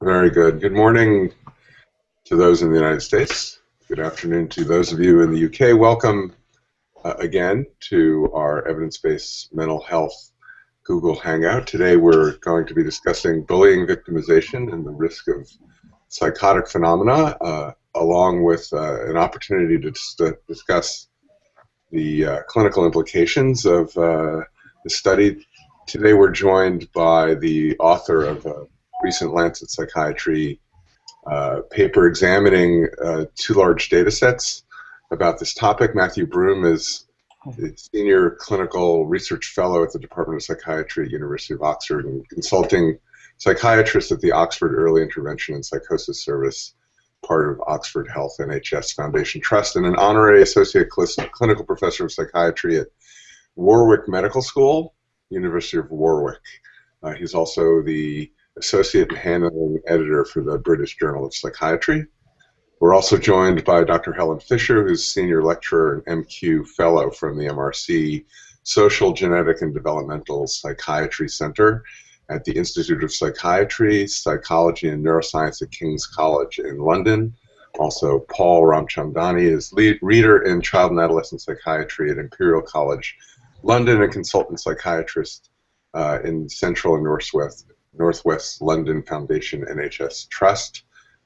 Very good. Good morning to those in the United States. Good afternoon to those of you in the UK. Welcome again to our evidence-based mental health Google Hangout. Today we're going to be discussing bullying victimization and the risk of psychotic phenomena, along with an opportunity to discuss the clinical implications of the study. Today we're joined by the author of a recent Lancet Psychiatry paper examining two large data sets about this topic. Matthew Broome is the Senior Clinical Research Fellow at the Department of Psychiatry at University of Oxford and consulting psychiatrist at the Oxford Early Intervention and Psychosis Service, part of Oxford Health NHS Foundation Trust, and an honorary associate clinical professor of psychiatry at Warwick Medical School, University of Warwick. He's also the associate and handling editor for the British Journal of Psychiatry. We're also joined by Dr. Helen Fisher, who's senior lecturer and MQ fellow from the MRC Social, Genetic, and Developmental Psychiatry Center at the Institute of Psychiatry, Psychology, and Neuroscience at King's College in London. Also, Paul Ramchandani is reader in child and adolescent psychiatry at Imperial College London and consultant psychiatrist in Central and Northwest London Foundation NHS Trust.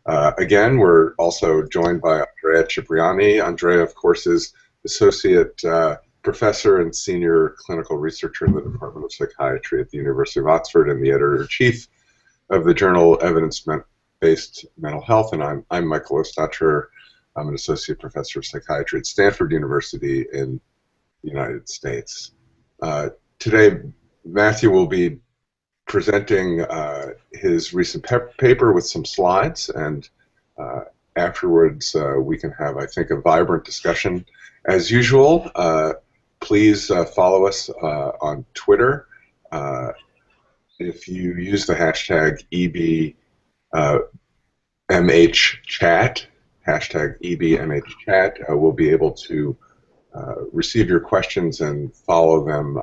Again, we're also joined by Andrea Cipriani. Andrea, of course, is Associate Professor and Senior Clinical Researcher in the Department of Psychiatry at the University of Oxford and the Editor-in-Chief of the journal Evidence-Based Mental Health. And I'm Michael Ostacher. I'm an Associate Professor of Psychiatry at Stanford University in the United States. Today, Matthew will be presenting his recent paper with some slides, and afterwards we can have, I think, a vibrant discussion. As usual, please follow us on Twitter. If you use the hashtag EBMHchat, hashtag EBMHchat, we'll be able to receive your questions and follow them,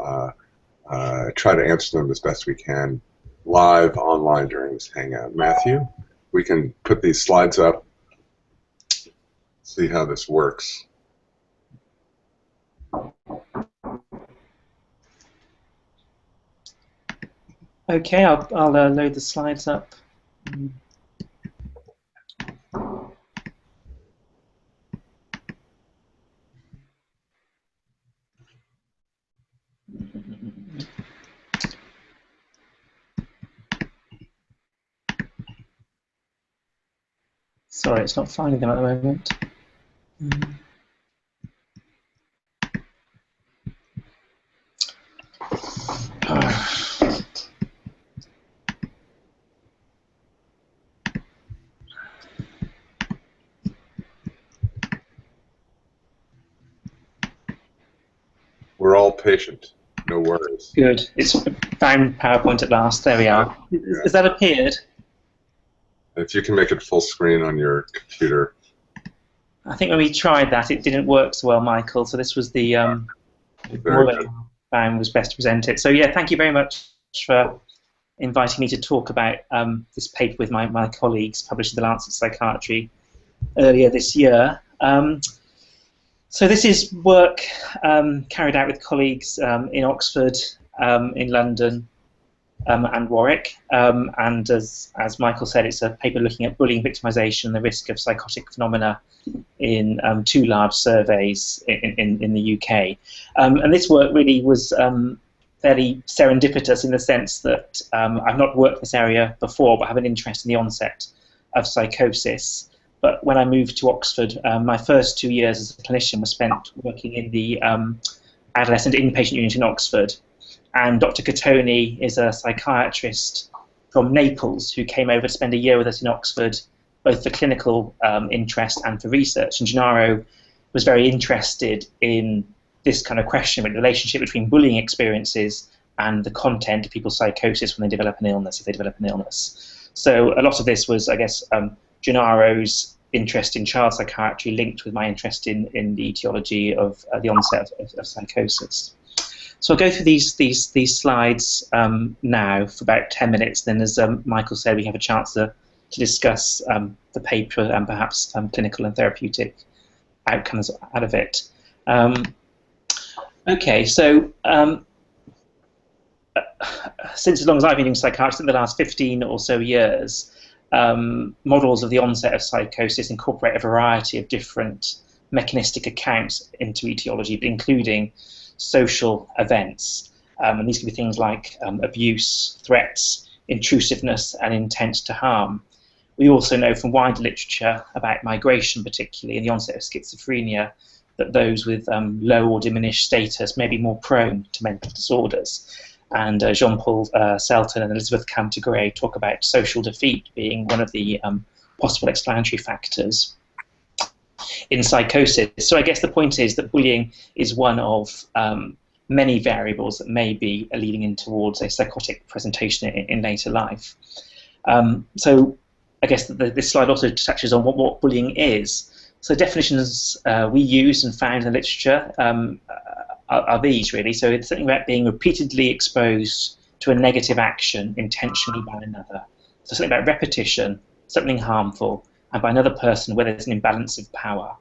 try to answer them as best we can live online during this Hangout. Matthew, we can put these slides up, see how this works. Okay, I'll load the slides up. Sorry, it's not finding them at the moment. We're all patient, no worries. Good. It's found PowerPoint at last. There we are. Has that appeared? If you can make it full screen on your computer. I think when we tried that, it didn't work so well, Michael. So this was the way I found was best to present it. So yeah, thank you very much for inviting me to talk about this paper with my colleagues, published in the Lancet Psychiatry earlier this year. So this is work carried out with colleagues in Oxford, in London, and Warwick, and as Michael said, it's a paper looking at bullying victimization and the risk of psychotic phenomena in two large surveys in the UK. And this work really was fairly serendipitous in the sense that I've not worked in this area before, but have an interest in the onset of psychosis. But when I moved to Oxford, my first 2 years as a clinician were spent working in the adolescent inpatient unit in Oxford. And Dr. Catoni is a psychiatrist from Naples who came over to spend a year with us in Oxford, both for clinical interest and for research. And Gennaro was very interested in this kind of question, with the relationship between bullying experiences and the content of people's psychosis when they develop an illness, if they develop an illness. So a lot of this was, I guess, Gennaro's interest in child psychiatry linked with my interest in the etiology of the onset of psychosis. So I'll go through these slides now for about 10 minutes. Then, as Michael said, we have a chance to to discuss the paper and perhaps clinical and therapeutic outcomes out of it. Okay, so since as long as I've been doing psychiatry, in the last 15 or so years, models of the onset of psychosis incorporate a variety of different mechanistic accounts into etiology, including social events. And these can be things like abuse, threats, intrusiveness, and intent to harm. We also know from wider literature about migration, particularly in the onset of schizophrenia, that those with low or diminished status may be more prone to mental disorders. And Jean-Paul Selton and Elizabeth Camtegray talk about social defeat being one of the possible explanatory factors in psychosis. So I guess the point is that bullying is one of many variables that may be leading in towards a psychotic presentation in later life. So I guess this slide also touches on what bullying is. So definitions we used and found in the literature are these, really. So it's something about being repeatedly exposed to a negative action intentionally by another. So something about repetition, something harmful, and by another person where there's an imbalance of power.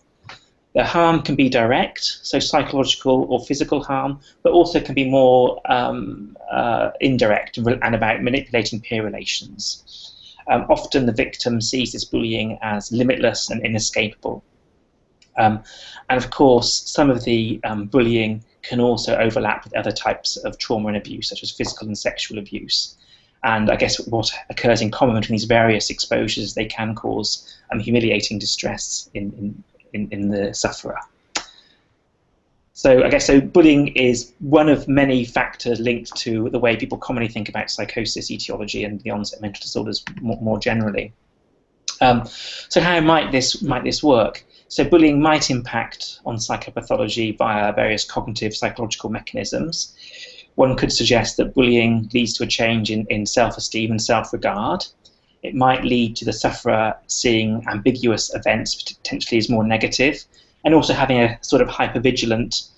The harm can be direct, so psychological or physical harm, but also can be more indirect and about manipulating peer relations. Often the victim sees this bullying as limitless and inescapable. And of course, some of the bullying can also overlap with other types of trauma and abuse, such as physical and sexual abuse. And I guess what occurs in common between these various exposures, they can cause humiliating distress in the sufferer. So I guess bullying is one of many factors linked to the way people commonly think about psychosis, etiology, and the onset of mental disorders more generally. So how might this work? So bullying might impact on psychopathology via various cognitive psychological mechanisms. One could suggest that bullying leads to a change in self-esteem and self-regard. It might lead to the sufferer seeing ambiguous events potentially as more negative, and also having a sort of hypervigilant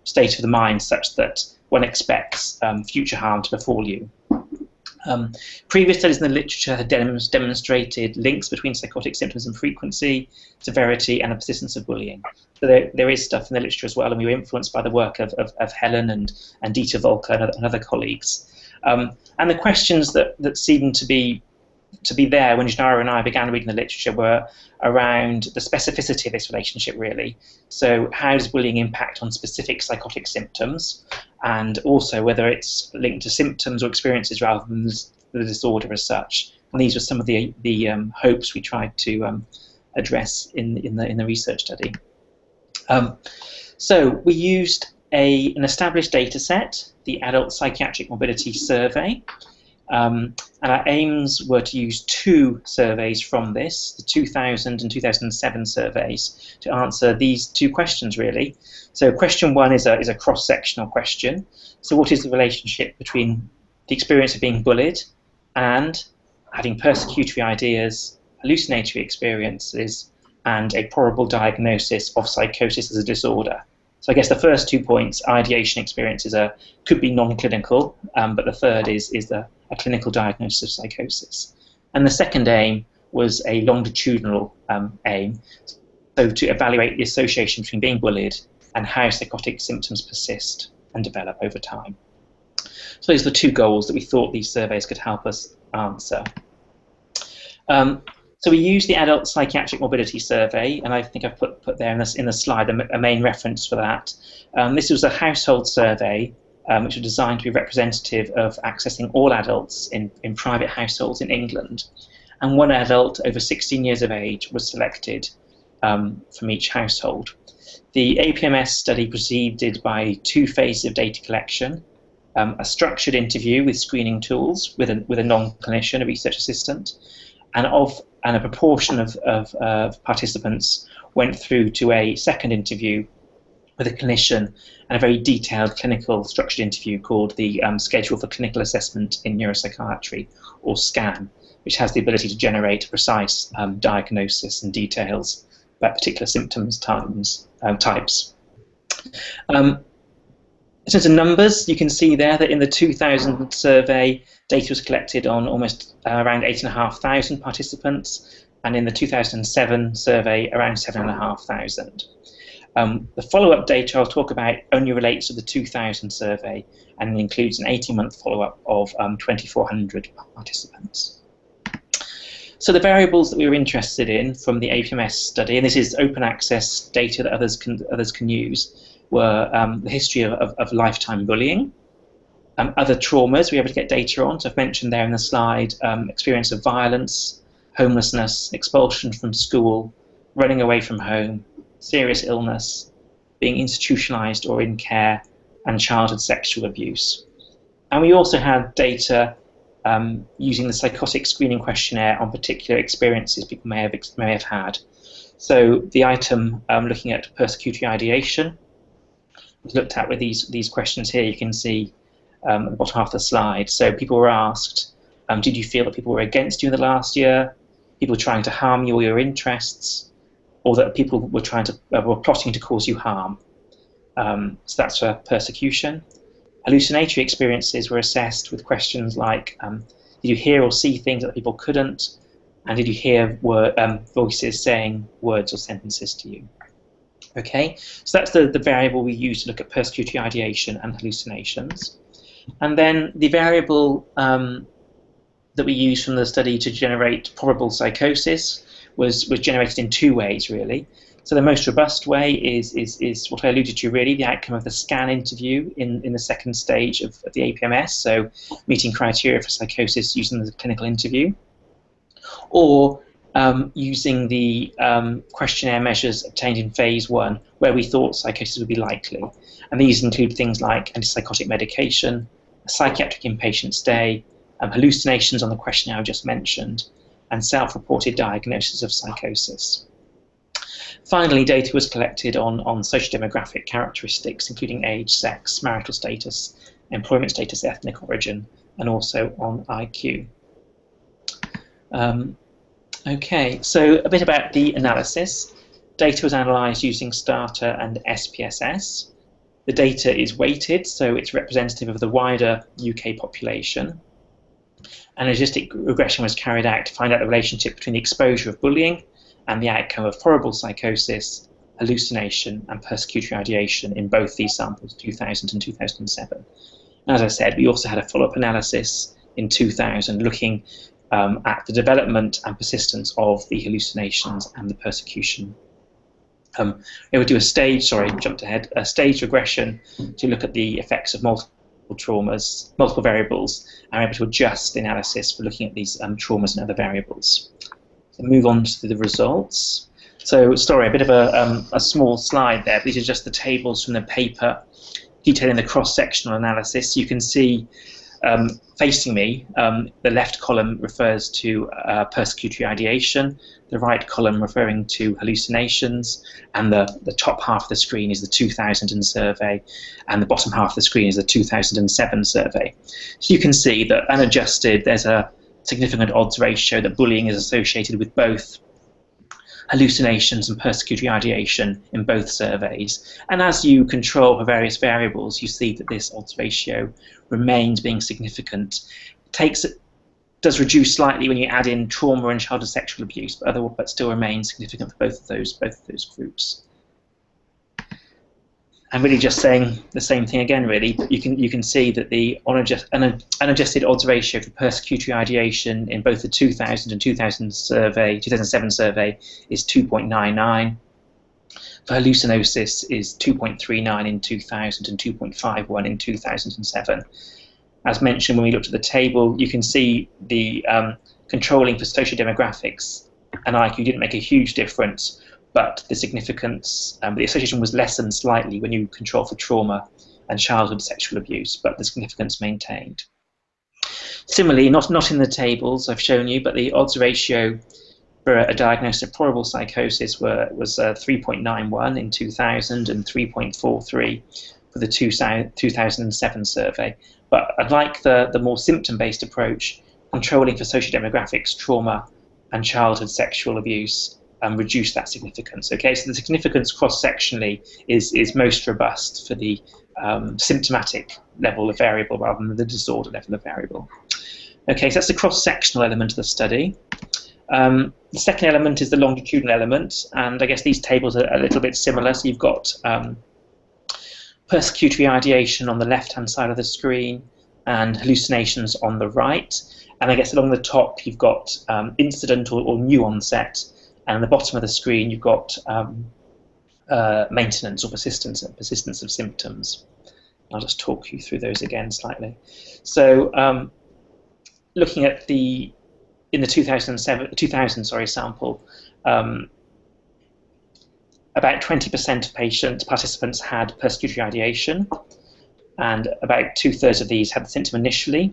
state of the mind such that one expects future harm to befall you. Previous studies in the literature had demonstrated links between psychotic symptoms and frequency, severity, and the persistence of bullying. So there is stuff in the literature as well, and we were influenced by the work of Helen and Dieter Volker and other colleagues. And the questions that seemed to be there when Gennaro and I began reading the literature were around the specificity of this relationship, really. So how does bullying impact on specific psychotic symptoms, and also whether it's linked to symptoms or experiences rather than the disorder as such. And these were some of the hopes we tried to address in the research study. So we used an established data set, the Adult Psychiatric Mobility Survey. And our aims were to use two surveys from this, the 2000 and 2007 surveys, to answer these two questions, really. So question one is a cross-sectional question. So what is the relationship between the experience of being bullied and having persecutory ideas, hallucinatory experiences, and a probable diagnosis of psychosis as a disorder? So I guess the first 2 points, ideation experiences, could be non-clinical, but the third is a clinical diagnosis of psychosis. And the second aim was a longitudinal aim, so to evaluate the association between being bullied and how psychotic symptoms persist and develop over time. So those are the two goals that we thought these surveys could help us answer. So we used the Adult Psychiatric Mobility Survey, and I think I've put there in the slide a main reference for that. This was a household survey which was designed to be representative of accessing all adults in private households in England. And one adult over 16 years of age was selected from each household. The APMS study proceeded by 2 phases of data collection, a structured interview with screening tools with a non-clinician, a research assistant, and a proportion of participants went through to a second interview with a clinician and a very detailed clinical structured interview called the Schedule for Clinical Assessment in Neuropsychiatry, or SCAN, which has the ability to generate precise diagnosis and details about particular symptoms types. In terms of numbers, you can see there that in the 2000 survey, data was collected on almost around 8,500 participants, and in the 2007 survey, around 7,500. The follow-up data I'll talk about only relates to the 2000 survey and includes an 18-month follow-up of 2,400 participants. So the variables that we were interested in from the APMS study, and this is open access data that others can use, were the history of lifetime bullying, other traumas we were able to get data on. So I've mentioned there in the slide experience of violence, homelessness, expulsion from school, running away from home, serious illness, being institutionalized or in care, and childhood sexual abuse. And we also had data using the psychotic screening questionnaire on particular experiences people may have had. So the item looking at persecutory ideation was looked at with these questions here. You can see at the bottom half of the slide. So people were asked, did you feel that people were against you in the last year, people trying to harm you or your interests, or that people were were plotting to cause you harm? So that's for persecution. Hallucinatory experiences were assessed with questions like, did you hear or see things that people couldn't? And did you hear voices saying words or sentences to you? Okay, so that's the variable we use to look at persecutory ideation and hallucinations. And then the variable that we used from the study to generate probable psychosis was generated in two ways, really. So the most robust way is what I alluded to, really, the outcome of the scan interview in the second stage of the APMS, so meeting criteria for psychosis using the clinical interview, or using the questionnaire measures obtained in phase 1, where we thought psychosis would be likely. And these include things like antipsychotic medication, a psychiatric inpatient stay, hallucinations on the questionnaire I just mentioned, and self-reported diagnosis of psychosis. Finally, data was collected on socio-demographic characteristics, including age, sex, marital status, employment status, ethnic origin, and also on IQ. Okay, so a bit about the analysis. Data was analysed using Starter and SPSS. The data is weighted, so it's representative of the wider UK population. An logistic regression was carried out to find out the relationship between the exposure of bullying and the outcome of probable psychosis, hallucination, and persecutory ideation in both these samples, 2000 and 2007. And as I said, we also had a follow-up analysis in 2000 looking at the development and persistence of the hallucinations and the persecution. It would do a stage regression to look at the effects of multiple traumas, multiple variables, and we're able to adjust the analysis for looking at these traumas and other variables. So move on to the results. So, sorry, a bit of a small slide there. These are just the tables from the paper detailing the cross-sectional analysis. You can see facing me, the left column refers to persecutory ideation, the right column referring to hallucinations, and the top half of the screen is the 2000 survey, and the bottom half of the screen is the 2007 survey. So you can see that unadjusted, there's a significant odds ratio that bullying is associated with both hallucinations and persecutory ideation in both surveys. And as you control for various variables, you see that this odds ratio remains being significant. Does reduce slightly when you add in trauma and childhood sexual abuse, but still remains significant for both of those groups. I'm really just saying the same thing again, really. But you can see that the unadjusted odds ratio for persecutory ideation in both the 2000 and 2007 survey is 2.99. For hallucinosis is 2.39 in 2000 and 2.51 in 2007. As mentioned, when we looked at the table, you can see the controlling for socio-demographics and IQ didn't make a huge difference, but the significance, the association was lessened slightly when you control for trauma and childhood sexual abuse, but the significance maintained. Similarly, not in the tables I've shown you, but the odds ratio for a diagnosis of probable psychosis was 3.91 in 2000 and 3.43 for the 2007 survey. But unlike the more symptom-based approach, controlling for socio-demographics, trauma, and childhood sexual abuse reduce that significance. Okay, so the significance cross-sectionally is most robust for the symptomatic level of variable rather than the disorder level of variable. Okay, so that's the cross-sectional element of the study. The second element is the longitudinal element, and I guess these tables are a little bit similar. So you've got persecutory ideation on the left-hand side of the screen and hallucinations on the right. And I guess along the top you've got incident or new onset, and at the bottom of the screen you've got maintenance or persistence of symptoms. I'll just talk you through those again slightly. So looking at in the 2000 sample, about 20% of participants had persecutory ideation, and about 2/3 of these had the symptom initially.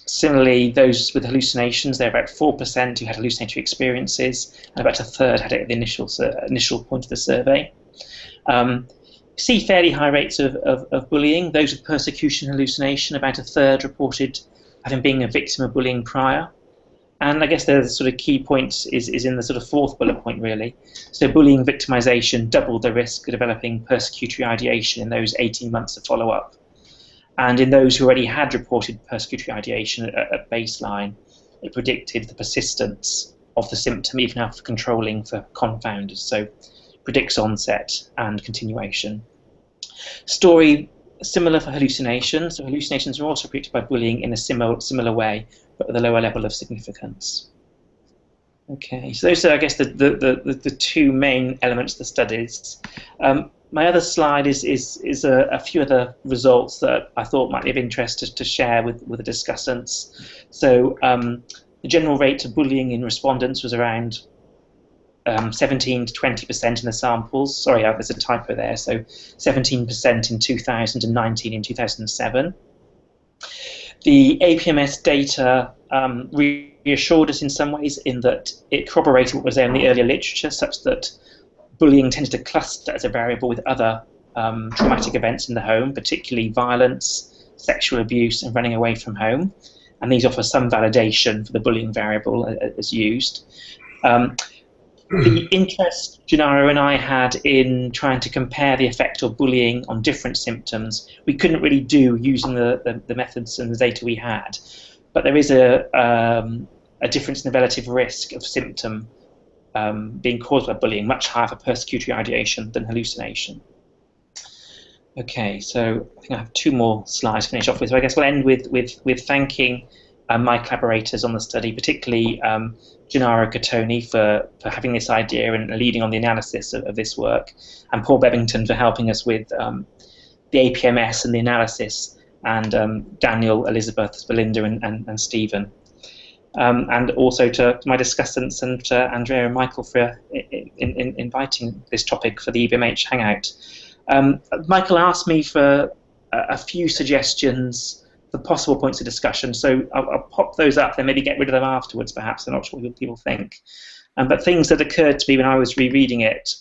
Similarly, those with hallucinations, there are about 4% who had hallucinatory experiences, and about 1/3 had it at the initial point of the survey. See fairly high rates of bullying. Those with persecution hallucination, about 1/3 reported having been a victim of bullying prior. And I guess the sort of key point is in the sort of fourth bullet point, really. So bullying victimization doubled the risk of developing persecutory ideation in those 18 months of follow-up. And in those who already had reported persecutory ideation at baseline, it predicted the persistence of the symptom even after controlling for confounders. So predicts onset and continuation. Story similar for hallucinations. So hallucinations are also predicted by bullying in a similar way, but with a lower level of significance. Okay, so those are, I guess, the two main elements of the studies. My other slide is a few other results that I thought might be of interest to share with the discussants. So the general rate of bullying in respondents was around 17 to 20% in the samples. Sorry, there's a typo there. So 17% in 2000 and 19 in 2007. The APMS data reassured us in some ways in that it corroborated what was there in the earlier literature, such that bullying tended to cluster as a variable with other traumatic events in the home, particularly violence, sexual abuse, and running away from home. And these offer some validation for the bullying variable as used. The interest Gennaro and I had in trying to compare the effect of bullying on different symptoms, we couldn't really do using the methods and the data we had. But there is a difference in the relative risk of symptom being caused by bullying, much higher for persecutory ideation than hallucination. Okay, so I think I have two more slides to finish off with. So I guess we'll end with thanking my collaborators on the study, particularly Gennaro Catoni for having this idea and leading on the analysis of this work, and Paul Bebbington for helping us with the APMS and the analysis, and Daniel, Elizabeth, Belinda, and Stephen. And also to my discussants and to Andrea and Michael for inviting this topic for the EBMH Hangout. Michael asked me for a few suggestions for possible points of discussion, so I'll pop those up, then maybe get rid of them afterwards, perhaps. I'm not sure what people think. But things that occurred to me when I was rereading it,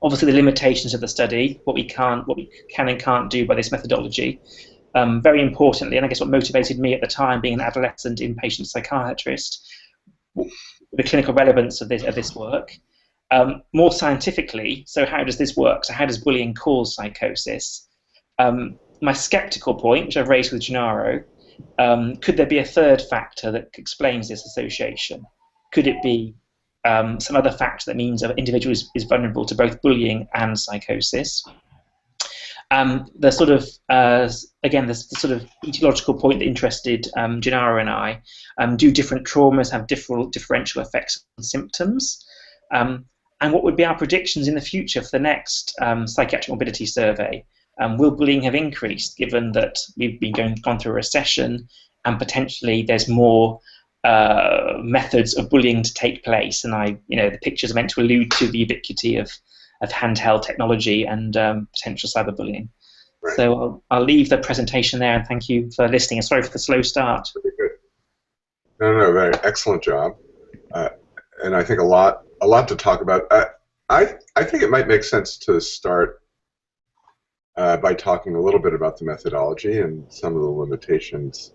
obviously the limitations of the study, what we can and can't do by this methodology. Very importantly, and I guess what motivated me at the time, being an adolescent inpatient psychiatrist, the clinical relevance of this work. More scientifically, so how does this work? So how does bullying cause psychosis? My skeptical point, which I've raised with Gennaro, could there be a third factor that explains this association? Could it be some other factor that means an individual is vulnerable to both bullying and psychosis? The sort of again, the sort of etiological point that interested Gennaro and I. Do different traumas have differential effects on symptoms? And what would be our predictions in the future for the next psychiatric morbidity survey? Will bullying have increased, given that we've been gone through a recession and potentially there's more methods of bullying to take place? And the pictures are meant to allude to the ubiquity of handheld technology and potential cyberbullying. Right. So I'll leave the presentation there, and thank you for listening. And sorry for the slow start. Pretty good. No, very excellent job. And I think a lot to talk about. I think it might make sense to start by talking a little bit about the methodology and some of the limitations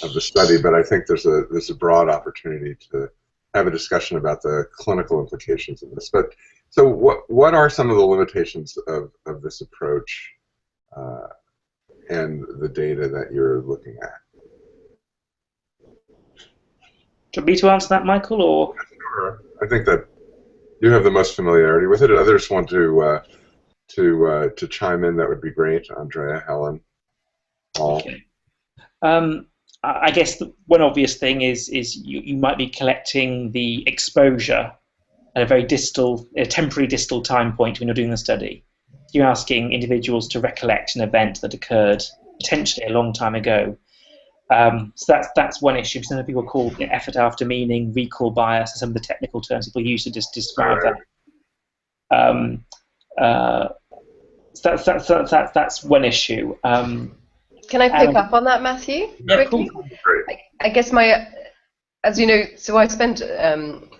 of the study. But I think there's a broad opportunity to have a discussion about the clinical implications of this. But So what are some of the limitations of this approach and the data that you're looking at? Do you want me to answer that, Michael, or? Sure. I think that you have the most familiarity with it. If others want to chime in, that would be great. Andrea, Helen, Paul. Okay. I guess one obvious thing is you might be collecting the exposure at a very temporary distal time point when you're doing the study. You're asking individuals to recollect an event that occurred potentially a long time ago. So that's one issue. Some people call effort after meaning, recall bias, and some of the technical terms people use to just describe that. So that's one issue. Can I pick up on that, Matthew? Quickly? I guess as you know, so I spent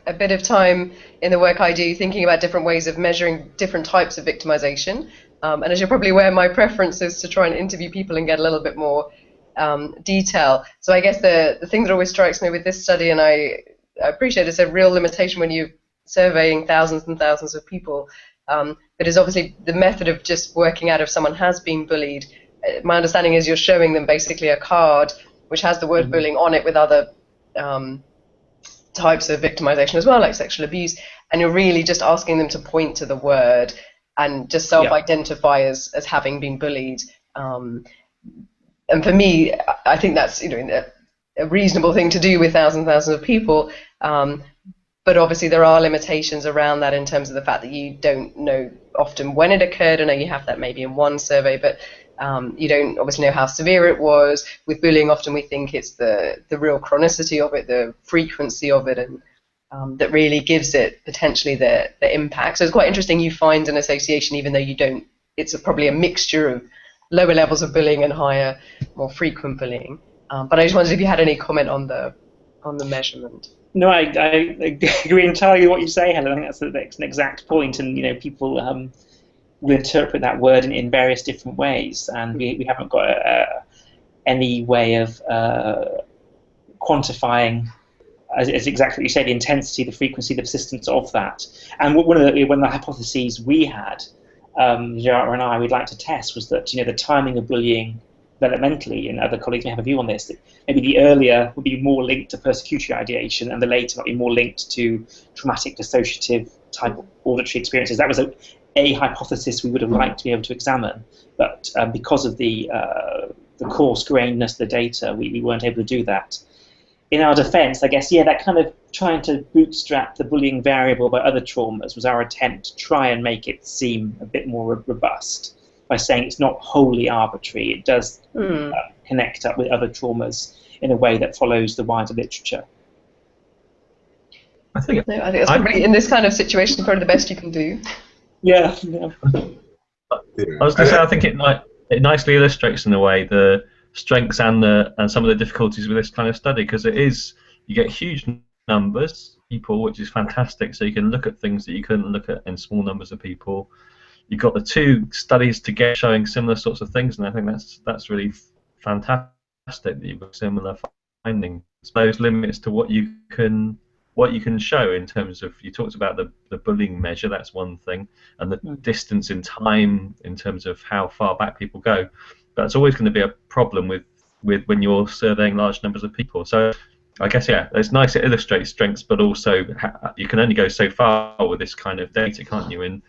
a bit of time in the work I do thinking about different ways of measuring different types of victimization. And as you're probably aware, my preference is to try and interview people and get a little bit more detail. So I guess the thing that always strikes me with this study, and I appreciate it's a real limitation when you're surveying thousands and thousands of people, but is obviously the method of just working out if someone has been bullied. My understanding is you're showing them basically a card which has the word bullying on it with other types of victimization as well, like sexual abuse, and you're really just asking them to point to the word and just self-identify as having been bullied. And for me, I think that's a reasonable thing to do with thousands and thousands of people. But obviously there are limitations around that in terms of the fact that you don't know often when it occurred. I know you have that maybe in one survey, but you don't obviously know how severe it was. With bullying, often we think it's the real chronicity of it, the frequency of it, and that really gives it potentially the impact. So it's quite interesting you find an association even though you don't. It's probably a mixture of lower levels of bullying and higher, more frequent bullying. But I just wondered if you had any comment on the measurement. No, I agree entirely with what you say, Helen. I think that's an exact point, and people will interpret that word in various different ways, and we haven't got any way of quantifying, as exactly what you say, the intensity, the frequency, the persistence of that. And one of the hypotheses we had, Jara and I, we'd like to test was that the timing of bullying developmentally, and other colleagues may have a view on this, that maybe the earlier would be more linked to persecutory ideation and the later might be more linked to traumatic dissociative type of auditory experiences. That was a hypothesis we would have liked to be able to examine, but because of the coarse grainedness of the data, we weren't able to do that. In our defense, I guess, that kind of trying to bootstrap the bullying variable by other traumas was our attempt to try and make it seem a bit more robust by saying it's not wholly arbitrary. It does connect up with other traumas in a way that follows the wider literature. I think that's probably, in this kind of situation, probably the best you can do. Yeah. I was going to say, I think it nicely illustrates in a way the strengths and some of the difficulties with this kind of study, because you get huge numbers of people, which is fantastic, so you can look at things that you couldn't look at in small numbers of people. You've got the two studies together showing similar sorts of things, and I think that's really fantastic that you've got similar findings. Those limits to what you can show in terms of, you talked about the bullying measure, that's one thing, and the distance in time in terms of how far back people go. That's always going to be a problem with when you're surveying large numbers of people. So I guess, it's nice, it illustrates strengths, but also you can only go so far with this kind of data, can't you? In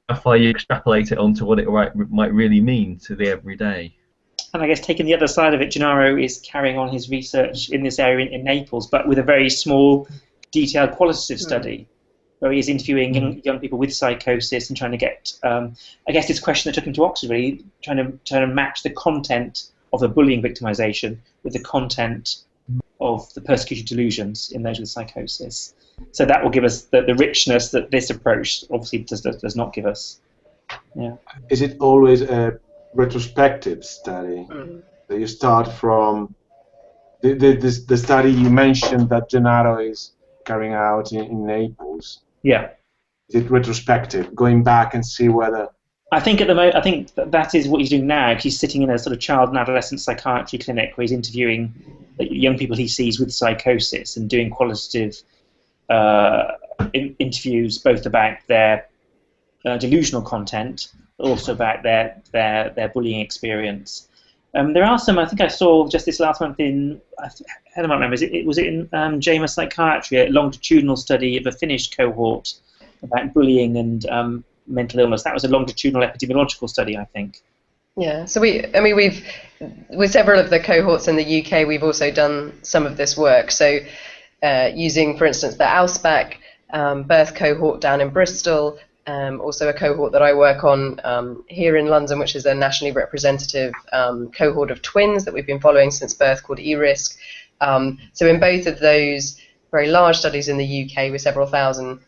how far you extrapolate it onto what it might really mean to the everyday. And I guess taking the other side of it, Gennaro is carrying on his research in this area in Naples, but with a very small, detailed qualitative study, where he is interviewing young people with psychosis and trying to get, I guess this question that took him to Oxford, really, trying to match the content of the bullying victimization with the content of the persecution delusions in those with psychosis. So that will give us the richness that this approach obviously does not give us. Yeah. Is it always a retrospective study? That you start from the study you mentioned that Gennaro is carrying out in Naples? Yeah. Is it retrospective, going back and see whether? I think at the moment, I think that is what he's doing now. He's sitting in a sort of child and adolescent psychiatry clinic where he's interviewing young people he sees with psychosis and doing qualitative interviews both about their delusional content, but also about their bullying experience. There are some, I think I saw just this last month in, Helen might remember, was it in JAMA Psychiatry, a longitudinal study of a Finnish cohort about bullying and mental illness. That was a longitudinal epidemiological study, I think. Yeah, so we've, with several of the cohorts in the UK, we've also done some of this work. So using, for instance, the Ausbach birth cohort down in Bristol, also a cohort that I work on here in London, which is a nationally representative cohort of twins that we've been following since birth called ERISC. So in both of those very large studies in the UK with several thousand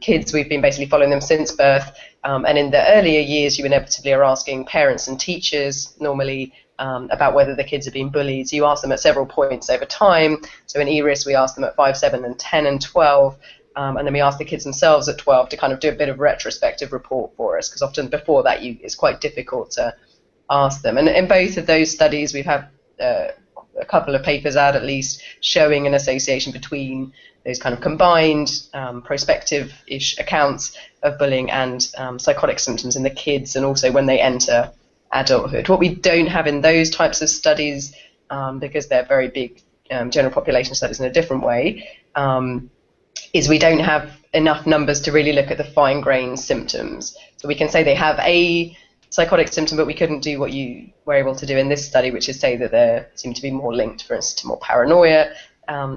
kids, we've been basically following them since birth. And in the earlier years, you inevitably are asking parents and teachers normally about whether the kids are being bullied. So you ask them at several points over time. So in ERISC, we ask them at 5, 7, and 10 and 12. And then we ask the kids themselves at 12 to kind of do a bit of retrospective report for us, because often before that it's quite difficult to ask them. And in both of those studies, we've had a couple of papers out at least showing an association between those kind of combined prospective-ish accounts of bullying and psychotic symptoms in the kids, and also when they enter adulthood. What we don't have in those types of studies, because they're very big general population studies in a different way, is we don't have enough numbers to really look at the fine-grained symptoms. So we can say they have a psychotic symptom, but we couldn't do what you were able to do in this study, which is say that they seem to be more linked, for instance, to more paranoia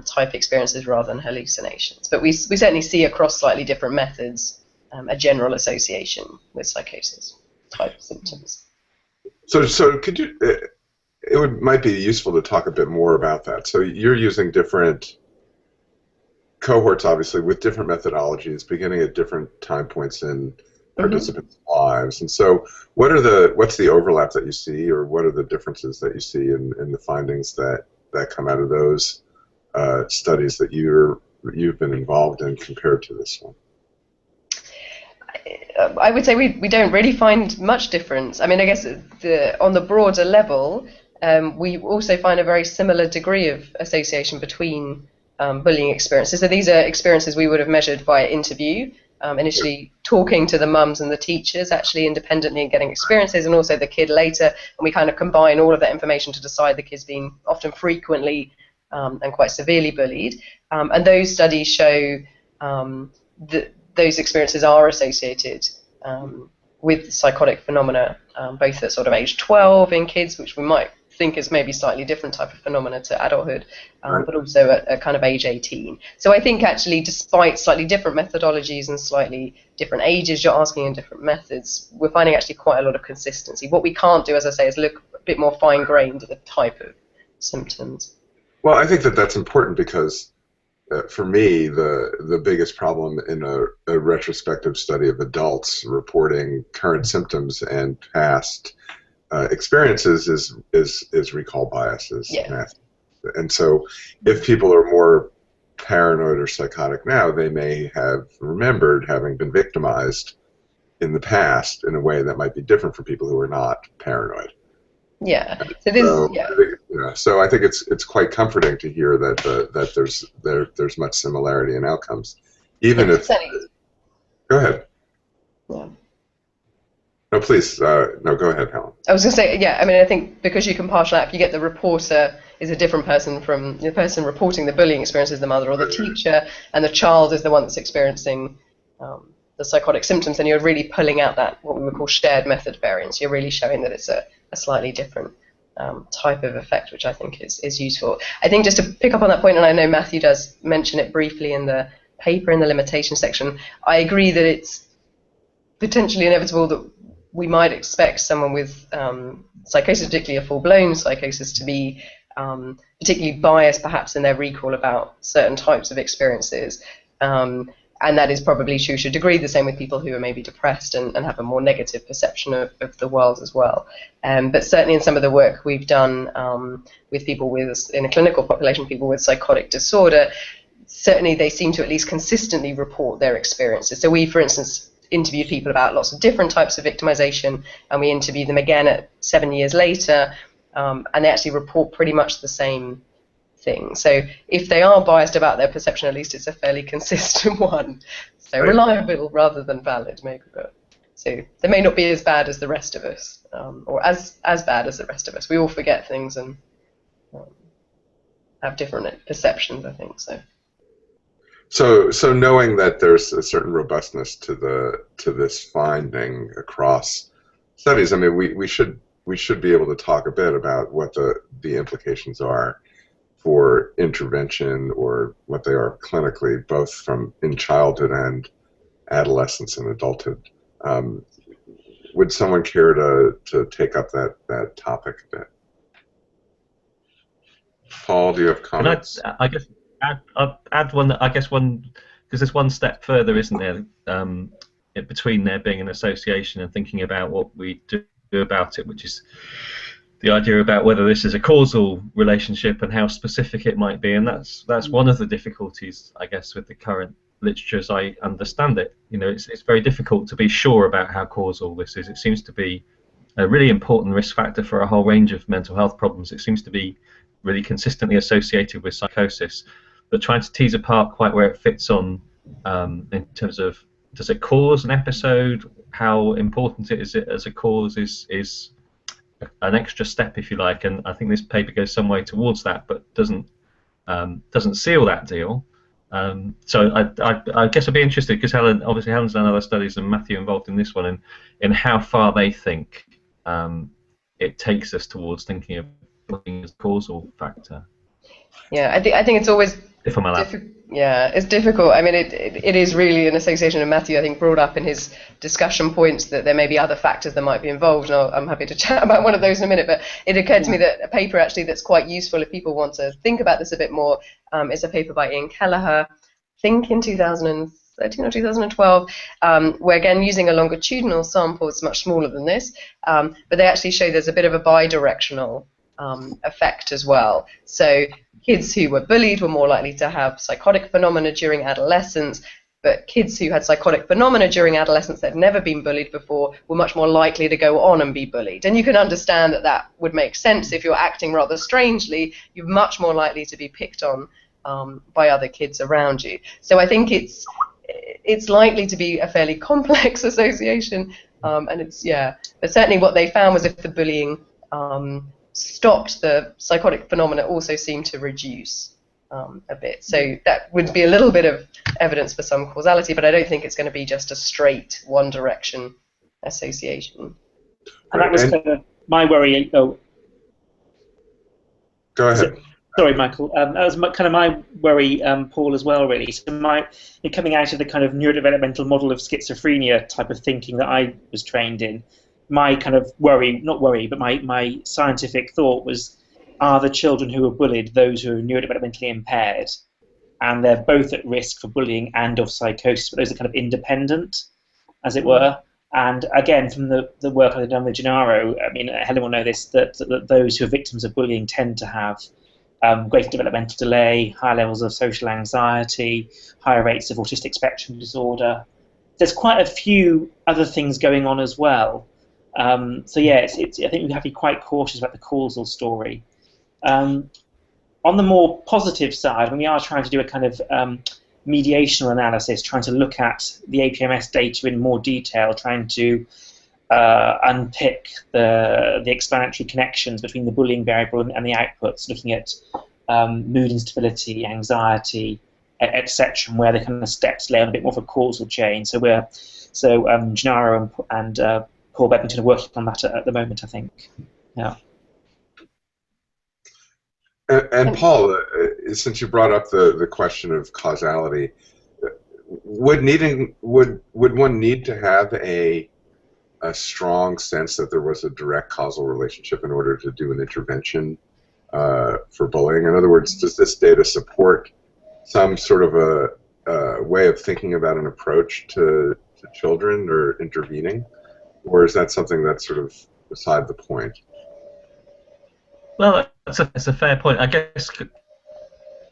type experiences rather than hallucinations. But we certainly see across slightly different methods a general association with psychosis type symptoms. So could you, might be useful to talk a bit more about that. So you're using different cohorts, obviously, with different methodologies, beginning at different time points in participants' lives. And so what's the overlap that you see, or what are the differences that you see in the findings that come out of those studies that you've been involved in compared to this one? I would say we don't really find much difference. I mean, I guess on the broader level, we also find a very similar degree of association between bullying experiences. So these are experiences we would have measured via interview, initially talking to the mums and the teachers actually independently and getting experiences, and also the kid later, and we kind of combine all of that information to decide the kid's being often frequently and quite severely bullied. And those studies show that those experiences are associated with psychotic phenomena, both at sort of age 12 in kids, which we might think is maybe slightly different type of phenomena to adulthood, but also at kind of age 18. So I think actually, despite slightly different methodologies and slightly different ages you're asking in different methods, we're finding actually quite a lot of consistency. What we can't do, as I say, is look a bit more fine-grained at the type of symptoms. Well, I think that's important because for me, the biggest problem in a retrospective study of adults reporting current symptoms and past experiences is recall biases. Yeah. And so if people are more paranoid or psychotic now, they may have remembered having been victimized in the past in a way that might be different for people who are not paranoid. Yeah. So I think it's quite comforting to hear that there's much similarity in outcomes, even if. Go ahead. Yeah. No, please. No, go ahead, Helen. I was going to say, yeah, I mean, I think because you can partial out, if you get the reporter is a different person from the person reporting the bullying experience is the mother or the teacher, and the child is the one that's experiencing the psychotic symptoms, then you're really pulling out that, what we would call shared method variance. You're really showing that it's a slightly different type of effect, which I think is useful. I think just to pick up on that point, and I know Matthew does mention it briefly in the paper in the limitation section, I agree that it's potentially inevitable that we might expect someone with psychosis, particularly a full-blown psychosis, to be particularly biased perhaps in their recall about certain types of experiences. And that is probably true to a degree, the same with people who are maybe depressed and have a more negative perception of the world as well. But certainly in some of the work we've done with people in a clinical population, people with psychotic disorder, certainly they seem to at least consistently report their experiences. So we, for instance, interviewed people about lots of different types of victimization, and we interviewed them again at 7 years later, and they actually report pretty much the same thing. So if they are biased about their perception, at least it's a fairly consistent one. So reliable rather than valid, maybe. But so they may not be as bad as the rest of us, or as bad as the rest of us. We all forget things and have different perceptions, I think. So knowing that there's a certain robustness to this finding across studies, I mean, we should be able to talk a bit about what the implications are for intervention, or what they are clinically, both from in childhood and adolescence and adulthood. Would someone care to take up that topic a bit? Paul, do you have comments? I guess I'll add one. I guess one, because there's one step further, isn't there, between there being an association and thinking about what we do about it, which is the idea about whether this is a causal relationship and how specific it might be, and that's one of the difficulties, I guess, with the current literature as I understand it. You know, it's very difficult to be sure about how causal this is. It seems to be a really important risk factor for a whole range of mental health problems. It seems to be really consistently associated with psychosis, but trying to tease apart quite where it fits on in terms of, does it cause an episode? How important it is as a cause is an extra step, if you like, and I think this paper goes some way towards that, but doesn't seal that deal. So I guess I'd be interested, because Helen's done other studies and Matthew involved in this one, and in how far they think it takes us towards thinking of looking as a causal factor. Yeah, I think it's always if I'm allowed. Yeah, it's difficult. I mean, it is really an association, and Matthew, I think, brought up in his discussion points that there may be other factors that might be involved, and I'm happy to chat about one of those in a minute, but it occurred to me that a paper actually that's quite useful if people want to think about this a bit more is a paper by Ian Kelleher, I think in 2013 or 2012, where, again, using a longitudinal sample, it's much smaller than this, but they actually show there's a bit of a bidirectional effect as well. So kids who were bullied were more likely to have psychotic phenomena during adolescence, but kids who had psychotic phenomena during adolescence that had never been bullied before were much more likely to go on and be bullied. And you can understand that that would make sense. If you're acting rather strangely, you're much more likely to be picked on by other kids around you. So I think it's likely to be a fairly complex association, and but certainly what they found was if the bullying stopped, the psychotic phenomena also seemed to reduce a bit. So that would be a little bit of evidence for some causality, but I don't think it's going to be just a straight one direction association. And that was kind of my worry. Oh, go ahead. Sorry, Michael. That was kind of my worry, Paul, as well, really. So coming out of the kind of neurodevelopmental model of schizophrenia type of thinking that I was trained in, my kind of but my scientific thought was, are the children who are bullied those who are neurodevelopmentally impaired? And they're both at risk for bullying and of psychosis, but those are kind of independent, as it were. And again, from the work I've done with Gennaro, I mean, Helen will know this, that those who are victims of bullying tend to have greater developmental delay, higher levels of social anxiety, higher rates of autistic spectrum disorder. There's quite a few other things going on as well. So yeah, I think we have to be quite cautious about the causal story. On the more positive side, when we are trying to do a kind of mediational analysis, trying to look at the APMS data in more detail, trying to unpick the explanatory connections between the bullying variable and the outputs, looking at mood instability, anxiety, etc., and where the kind of steps lay on a bit more of a causal chain. So Gennaro and Paul Bedington are working on that at the moment, I think. Yeah. And Paul, since you brought up the question of causality, would one need to have a strong sense that there was a direct causal relationship in order to do an intervention for bullying? In other words, does this data support some sort of a way of thinking about an approach to children or intervening, or is that something that's sort of beside the point? Well, that's a fair point. I guess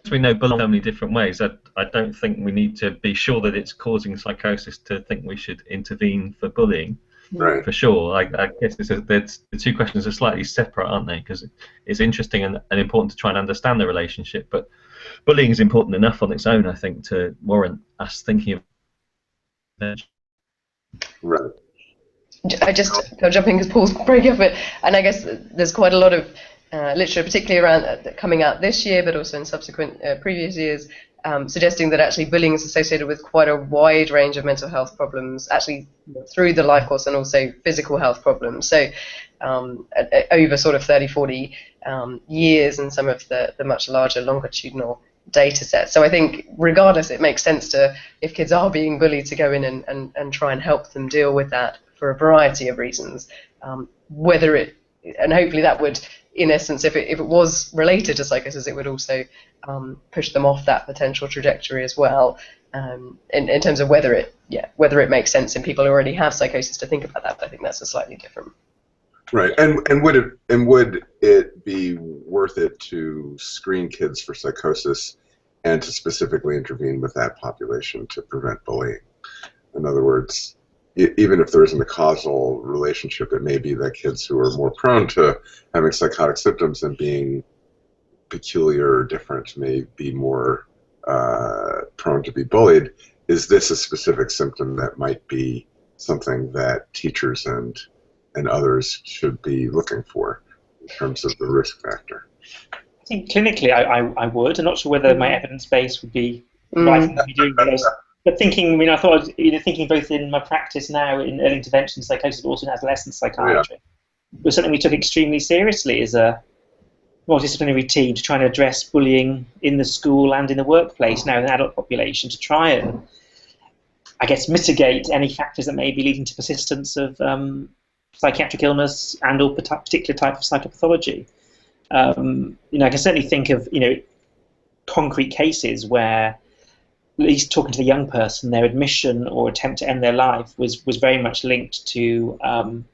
we know bullying in so many different ways. I don't think we need to be sure that it's causing psychosis to think we should intervene for bullying. Right. For sure. I guess the two questions are slightly separate, aren't they? Because it's interesting and important to try and understand the relationship, but bullying is important enough on its own, I think, to warrant us thinking of it. Right. I'll jump in because Paul's breaking up a bit, and I guess there's quite a lot of literature, particularly around coming out this year, but also in subsequent previous years, suggesting that actually bullying is associated with quite a wide range of mental health problems, actually through the life course, and also physical health problems. So over sort of 30, 40 years, and some of the much larger longitudinal data sets. So I think regardless, it makes sense to, if kids are being bullied, to go in and try and help them deal with that for a variety of reasons. Whether it, and hopefully that would, in essence, if it was related to psychosis, it would also push them off that potential trajectory as well. In terms of whether it makes sense in people who already have psychosis to think about that, but I think that's a slightly different. Right, and would it be worth it to screen kids for psychosis and to specifically intervene with that population to prevent bullying? In other words, even if there isn't a causal relationship, it may be that kids who are more prone to having psychotic symptoms and being peculiar or different may be more prone to be bullied. Is this a specific symptom that might be something that teachers and others should be looking for in terms of the risk factor? I think clinically I would. I'm not sure whether my evidence base would be right to be doing those. But thinking, I mean, I thought, thinking both in my practice now in early intervention psychosis, but also in adolescent psychiatry, was something we took extremely seriously as a multidisciplinary team to try and address bullying in the school and in the workplace, now in the adult population, to try and, I guess, mitigate any factors that may be leading to persistence of psychiatric illness and or particular type of psychopathology. I can certainly think of, concrete cases where, at least talking to the young person, their admission or attempt to end their life was very much linked to, an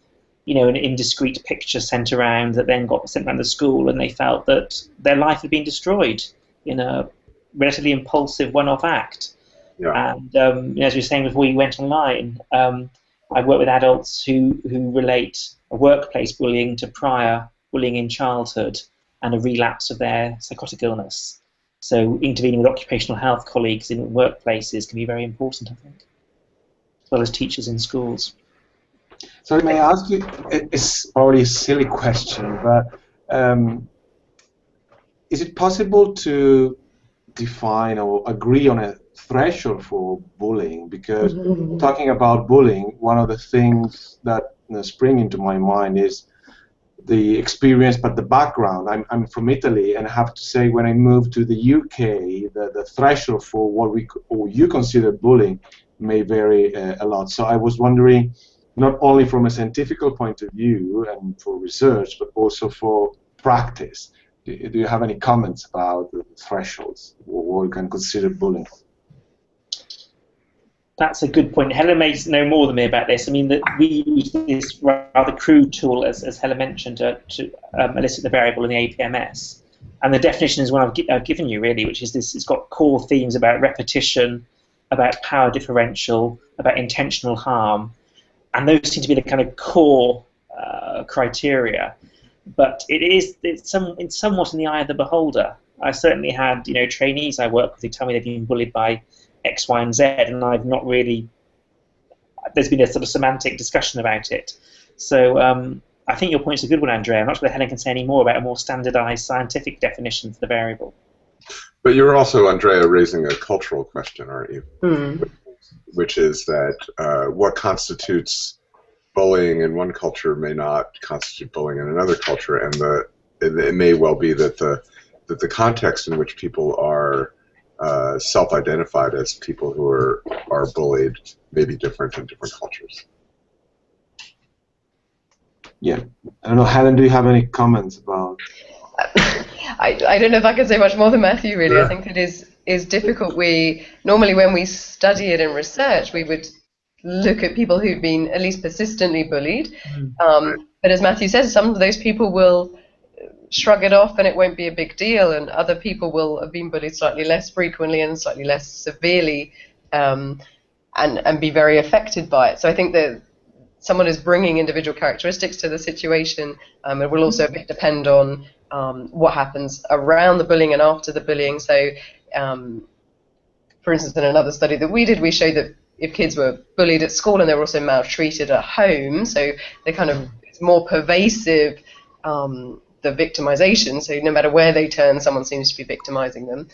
indiscreet picture sent around that then got sent around the school, and they felt that their life had been destroyed in a relatively impulsive one-off act. Yeah. And as we were saying before you went online, I've worked with adults who relate a workplace bullying to prior bullying in childhood and a relapse of their psychotic illness. So intervening with occupational health colleagues in workplaces can be very important, I think, as well as teachers in schools. So may I ask you, it's probably a silly question, but is it possible to define or agree on a threshold for bullying? Because talking about bullying, one of the things that spring into my mind is the experience, but the background. I'm from Italy, and I have to say, when I moved to the UK, the threshold for what you consider bullying may vary a lot. So I was wondering, not only from a scientific point of view and for research, but also for practice, do you have any comments about the thresholds or what you can consider bullying? That's a good point. Helen may know more than me about this. I mean, that we use this rather crude tool, as Helen mentioned, to elicit the variable in the APMS. And the definition is one I've given you, really, which is this: it's got core themes about repetition, about power differential, about intentional harm. And those seem to be the kind of core criteria. But it's somewhat in the eye of the beholder. I certainly had, trainees I work with who tell me they've been bullied by X, Y, and Z, and I've not really. There's been a sort of semantic discussion about it. So I think your point is a good one, Andrea. I'm not sure whether Helen can say any more about a more standardized scientific definition for the variable. But you're also, Andrea, raising a cultural question, aren't you? Which is that what constitutes bullying in one culture may not constitute bullying in another culture, and it may well be that the context in which people are self-identified as people who are bullied may be different in different cultures. Yeah. I don't know, Helen, do you have any comments about? I don't know if I can say much more than Matthew, really. Yeah. I think it is difficult. Normally when we study it in research, we would look at people who've been at least persistently bullied. But as Matthew says, some of those people will shrug it off and it won't be a big deal, and other people will have been bullied slightly less frequently and slightly less severely, and be very affected by it. So I think that someone is bringing individual characteristics to the situation. It will also a bit depend on what happens around the bullying and after the bullying. So, for instance, in another study that we did, we showed that if kids were bullied at school and they were also maltreated at home, so they kind of, it's more pervasive, the victimization, so no matter where they turn, someone seems to be victimizing them.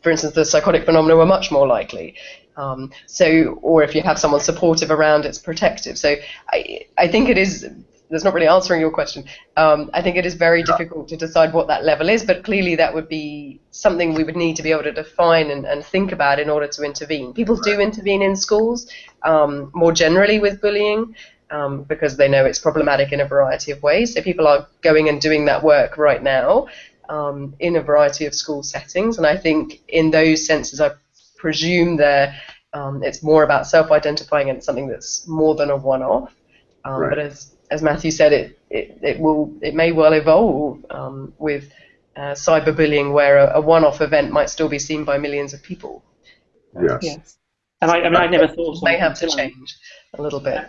For instance, the psychotic phenomena were much more likely. Or if you have someone supportive around, it's protective. So I think it is, that's not really answering your question. I think it is very difficult to decide what that level is, but clearly that would be something we would need to be able to define and think about in order to intervene. People do intervene in schools more generally with bullying because they know it's problematic in a variety of ways. So people are going and doing that work right now in a variety of school settings, and I think in those senses I presume it's more about self-identifying and it's something that's more than a one-off. Right. But as Matthew said, it may well evolve with cyberbullying, where a one-off event might still be seen by millions of people. Yes. And I never thought may have to change a little bit.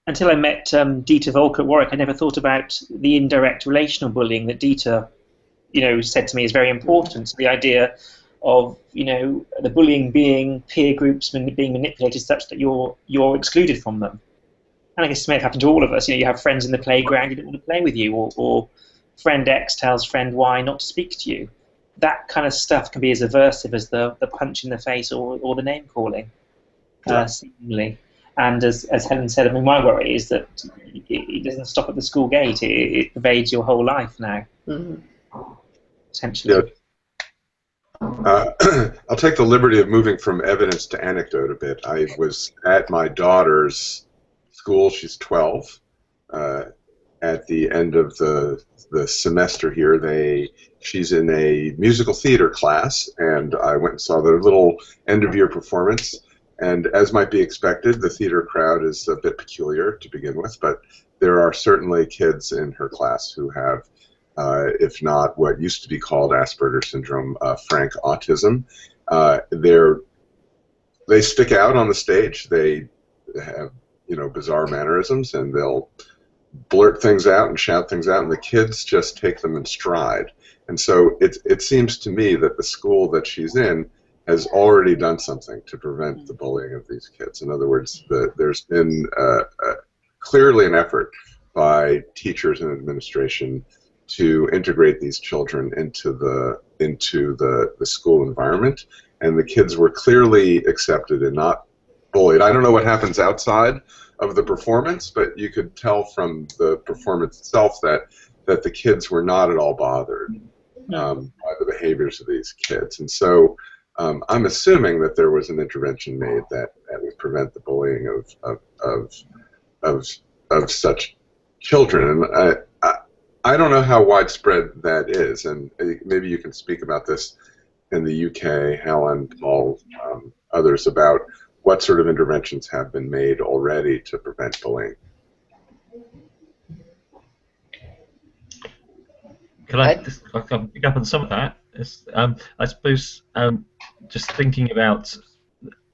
Until I met Dieter Volk at Warwick, I never thought about the indirect relational bullying that Dieter, said to me is very important. So the idea of the bullying being peer groups being manipulated such that you're excluded from them. And I guess this may have happened to all of us. You have friends in the playground who don't want to play with you, or friend X tells friend Y not to speak to you. That kind of stuff can be as aversive as the punch in the face or the name calling, seemingly. And as Helen said, my worry is that it doesn't stop at the school gate. It pervades your whole life now, potentially. Yeah. I'll take the liberty of moving from evidence to anecdote a bit. I was at my daughter's school. She's 12. At the end of the semester here, she's in a musical theater class, and I went and saw their little end-of-year performance. And as might be expected, the theater crowd is a bit peculiar to begin with, but there are certainly kids in her class who have, if not what used to be called Asperger's syndrome, frank autism. They stick out on the stage. They have, bizarre mannerisms, and they'll blurt things out and shout things out, and the kids just take them in stride. And so it seems to me that the school that she's in has already done something to prevent the bullying of these kids. In other words, there's been clearly an effort by teachers and administration to integrate these children into the school environment, and the kids were clearly accepted and not bullied. I don't know what happens outside of the performance, but you could tell from the performance itself that the kids were not at all bothered by the behaviors of these kids. And so I'm assuming that there was an intervention made that would prevent the bullying of such children. And I don't know how widespread that is, and maybe you can speak about this in the UK, Helen, Paul, others, about what sort of interventions have been made already to prevent bullying. Can I pick up on some of that? I suppose just thinking about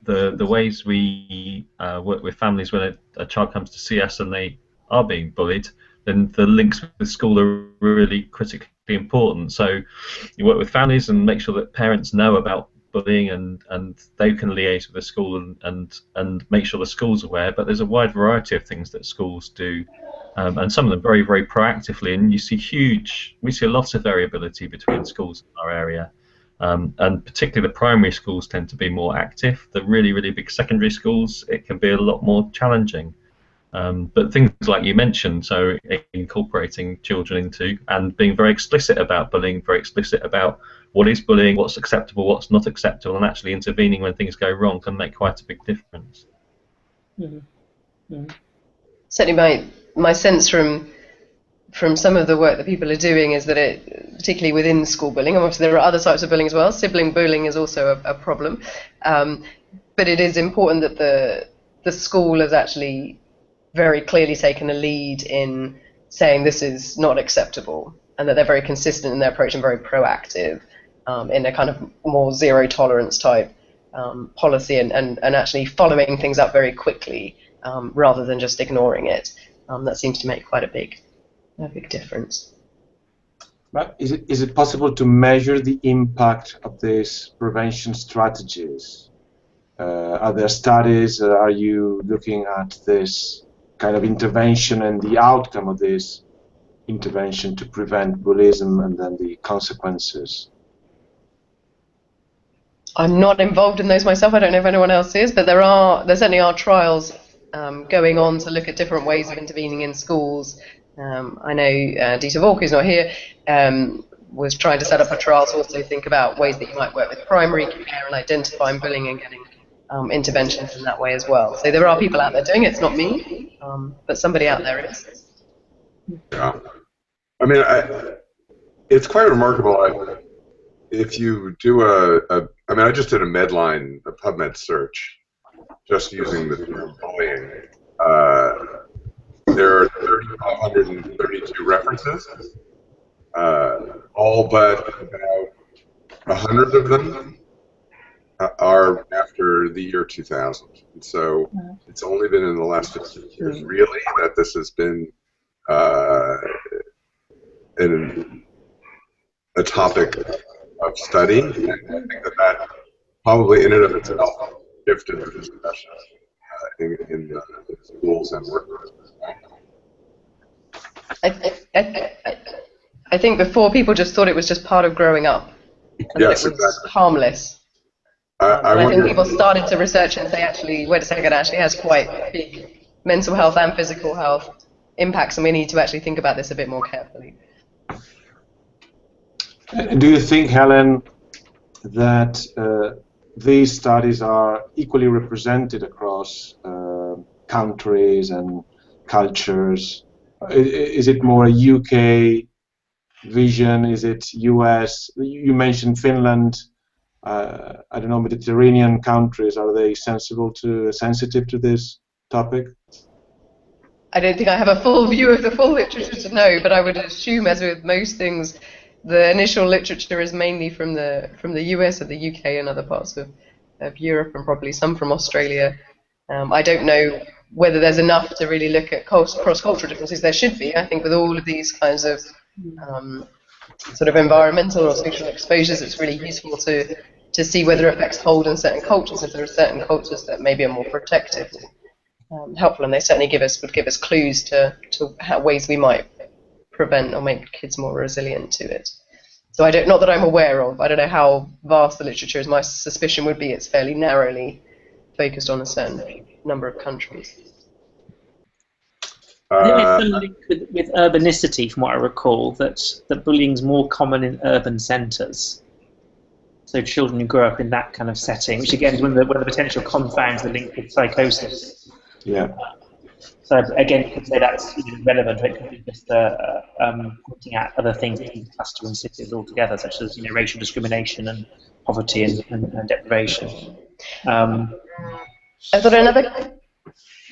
the ways we work with families when a child comes to see us and they are being bullied, then the links with school are really critically important. So you work with families and make sure that parents know about bullying, and they can liaise with the school and make sure the school's aware. But there's a wide variety of things that schools do, and some of them very, very proactively. And we see a lot of variability between schools in our area, and particularly the primary schools tend to be more active. The really, really big secondary schools, it can be a lot more challenging. But things like you mentioned, so incorporating children into and being very explicit about bullying, very explicit about what is bullying, what's acceptable, what's not acceptable, and actually intervening when things go wrong can make quite a big difference. Certainly my sense from some of the work that people are doing is that particularly within school bullying, and obviously there are other types of bullying as well, sibling bullying is also a problem, but it is important that the school has actually very clearly taken a lead in saying this is not acceptable, and that they're very consistent in their approach and very proactive in a kind of more zero tolerance type policy, and actually following things up very quickly rather than just ignoring it. That seems to make quite a big difference. But is it possible to measure the impact of these prevention strategies? Are there studies? Are you looking at this kind of intervention and the outcome of this intervention to prevent bullyism and then the consequences? I'm not involved in those myself. I don't know if anyone else is, but there certainly are trials going on to look at different ways of intervening in schools. I know Dieter Volk, who's not here, was trying to set up a trial to also think about ways that you might work with primary care and identifying bullying and getting interventions in that way as well. So there are people out there doing it. It's not me, but somebody out there is. Yeah. I mean, it's quite remarkable. If you do I mean, I just did a Medline, a PubMed search, just using the term bullying. There are 3,532 references. All but about 100 of them are after the year 2000. And so it's only been in the last 15 years, really, that this has been a topic of study, and I think that probably in and of itself shifted the discussion in schools and workplaces. I think before people just thought it was just part of growing up, and yes, that it was exactly. Harmless. I think people started to research and say, actually, wait a second, it actually has quite big mental health and physical health impacts, and we need to actually think about this a bit more carefully. Do you think, Helen, that these studies are equally represented across countries and cultures? Is it more a UK vision? Is it US? You mentioned Finland. I don't know, Mediterranean countries. Are they sensitive to this topic? I don't think I have a full view of the full literature to know, but I would assume, as with most things, the initial literature is mainly from the US or the UK and other parts of Europe, and probably some from Australia. I don't know whether there's enough to really look at cross-cultural differences. There should be. I think with all of these kinds of sort of environmental or social exposures, it's really useful to see whether effects hold in certain cultures. If there are certain cultures that maybe are more protective, helpful, and they certainly would give us clues to how ways we might prevent or make kids more resilient to it. So not that I'm aware of. I don't know how vast the literature is. My suspicion would be it's fairly narrowly focused on a certain number of countries. I think there's some link with urbanicity, from what I recall, that bullying's more common in urban centres. So children who grow up in that kind of setting, which again is one of the potential confounds the link with psychosis. Yeah. So again, you could say that's relevant. It could be just pointing at other things that can cluster in cities altogether, such as racial discrimination and poverty and deprivation. I thought another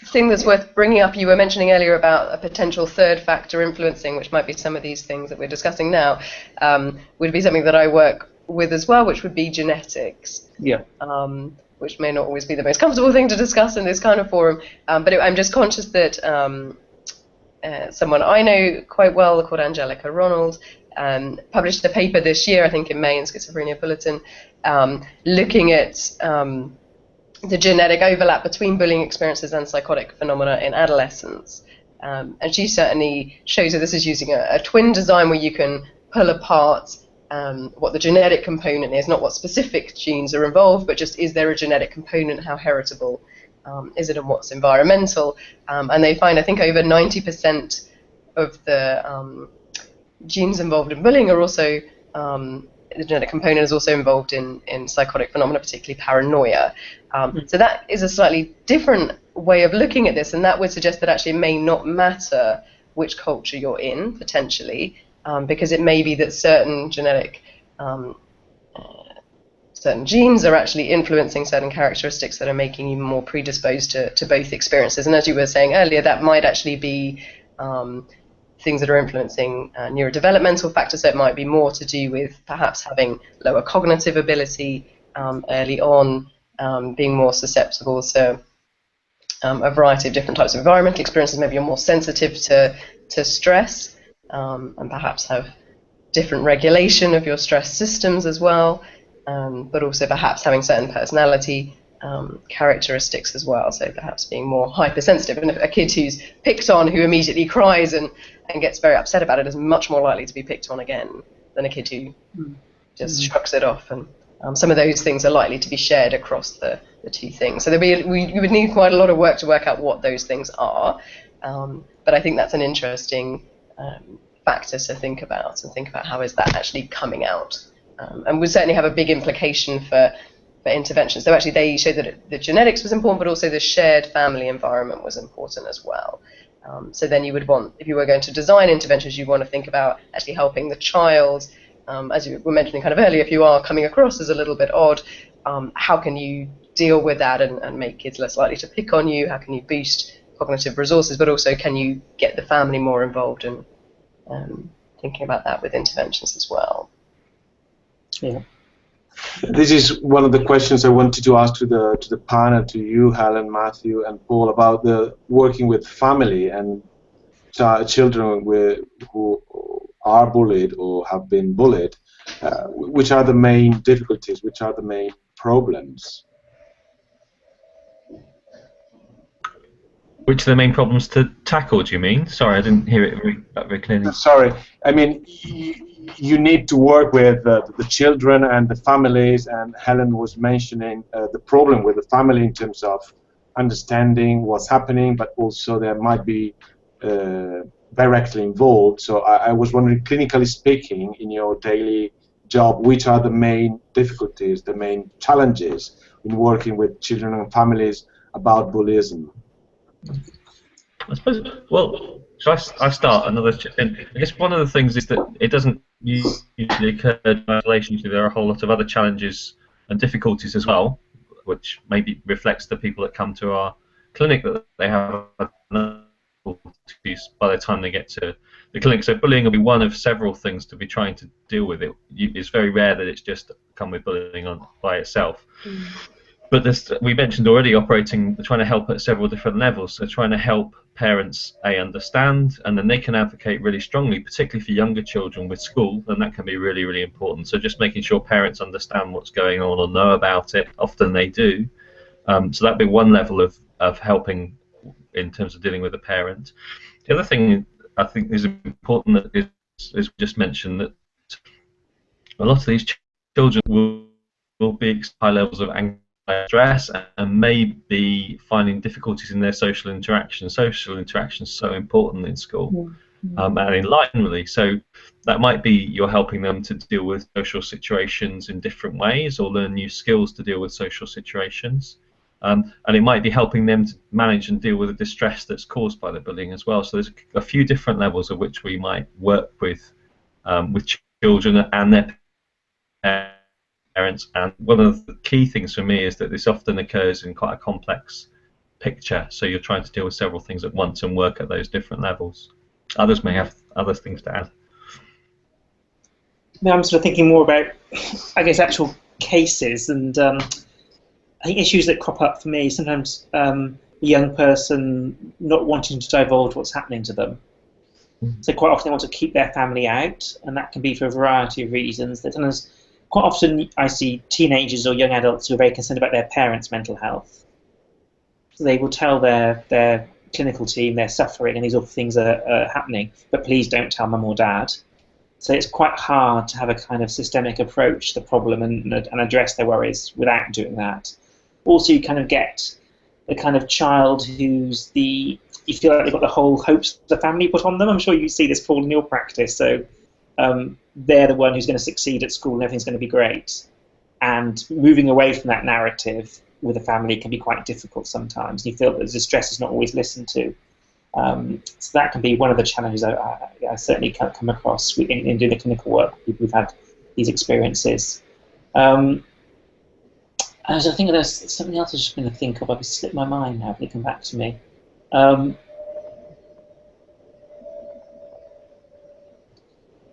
thing that's worth bringing up, you were mentioning earlier about a potential third factor influencing, which might be some of these things that we're discussing now, would be something that I work with as well, which would be genetics. Yeah. Which may not always be the most comfortable thing to discuss in this kind of forum, but I'm just conscious that someone I know quite well, called Angelica Ronald, published a paper this year, I think in May, in Schizophrenia Bulletin, looking at the genetic overlap between bullying experiences and psychotic phenomena in adolescence. And she certainly shows that this is using a twin design where you can pull apart what the genetic component is, not what specific genes are involved, but just is there a genetic component, how heritable is it, and what's environmental. And they find, I think, over 90% of the genes involved in bullying are also, the genetic component is also involved in psychotic phenomena, particularly paranoia. So that is a slightly different way of looking at this, and that would suggest that actually it may not matter which culture you're in, potentially, because it may be that certain genetic, certain genes are actually influencing certain characteristics that are making you more predisposed to both experiences. And as you were saying earlier, that might actually be things that are influencing neurodevelopmental factors, so it might be more to do with perhaps having lower cognitive ability early on, being more susceptible to a variety of different types of environmental experiences. Maybe you're more sensitive to stress, and perhaps have different regulation of your stress systems as well, but also perhaps having certain personality characteristics as well, so perhaps being more hypersensitive. And if a kid who's picked on, who immediately cries and gets very upset about it, is much more likely to be picked on again than a kid who just shrugs it off. And some of those things are likely to be shared across the two things. So we would need quite a lot of work to work out what those things are, but I think that's an interesting factor to think about, and think about how is that actually coming out, and would certainly have a big implication for intervention. So actually they showed that the genetics was important, but also the shared family environment was important as well. So then you would want, if you were going to design interventions, you want to think about actually helping the child, as you were mentioning kind of earlier, if you are coming across as a little bit odd, how can you deal with that and make kids less likely to pick on you? How can you boost cognitive resources, but also can you get the family more involved in thinking about that with interventions as well? Yeah. This is one of the questions I wanted to ask to the panel, to you, Helen, Matthew, and Paul, about the working with family and children who are bullied or have been bullied. Which are the main difficulties? Which are the main problems? Which are the main problems to tackle, do you mean? Sorry, I didn't hear it very clearly. Sorry, I mean, you need to work with the children and the families, and Helen was mentioning the problem with the family in terms of understanding what's happening, but also there might be directly involved. So I was wondering, clinically speaking, in your daily job, which are the main difficulties, the main challenges in working with children and families about bullyism? I suppose, well, shall I start another? I guess one of the things is that it doesn't usually occur in isolation. There are a whole lot of other challenges and difficulties as well, which maybe reflects the people that come to our clinic, that they have difficulties by the time they get to the clinic. So bullying will be one of several things to be trying to deal with. It's very rare that it's just come with bullying by itself. But we mentioned already trying to help at several different levels. So trying to help parents understand, and then they can advocate really strongly, particularly for younger children with school, and that can be really, really important. So just making sure parents understand what's going on or know about it. Often they do. So that'd be one level of helping in terms of dealing with a parent. The other thing I think is important is we just mentioned, that a lot of these children will be high levels of anxiety, stress, and may be finding difficulties in their social interaction. Social interaction is so important in school, and in life generally. So that might be you're helping them to deal with social situations in different ways, or learn new skills to deal with social situations. And it might be helping them to manage and deal with the distress that's caused by the bullying as well. So there's a few different levels at which we might work with children and their parents. And one of the key things for me is that this often occurs in quite a complex picture. So you're trying to deal with several things at once and work at those different levels. Others may have other things to add. I'm sort of thinking more about, I guess, actual cases, and I think issues that crop up for me, sometimes a young person not wanting to divulge what's happening to them. So quite often they want to keep their family out, and that can be for a variety of reasons. Quite often I see teenagers or young adults who are very concerned about their parents' mental health. So they will tell their clinical team they're suffering and these awful things are happening, but please don't tell mum or dad. So it's quite hard to have a kind of systemic approach to the problem and address their worries without doing that. Also, you kind of get the kind of child you feel like they've got the whole hopes of the family put on them. I'm sure you see this, Paul, in your practice. So they're the one who's going to succeed at school and everything's going to be great. And moving away from that narrative with a family can be quite difficult sometimes. You feel that the distress is not always listened to. So that can be one of the challenges I certainly come across in doing the clinical work with people who've had these experiences. I think there's something else I was just going to think of. I've slipped my mind now. They come back to me.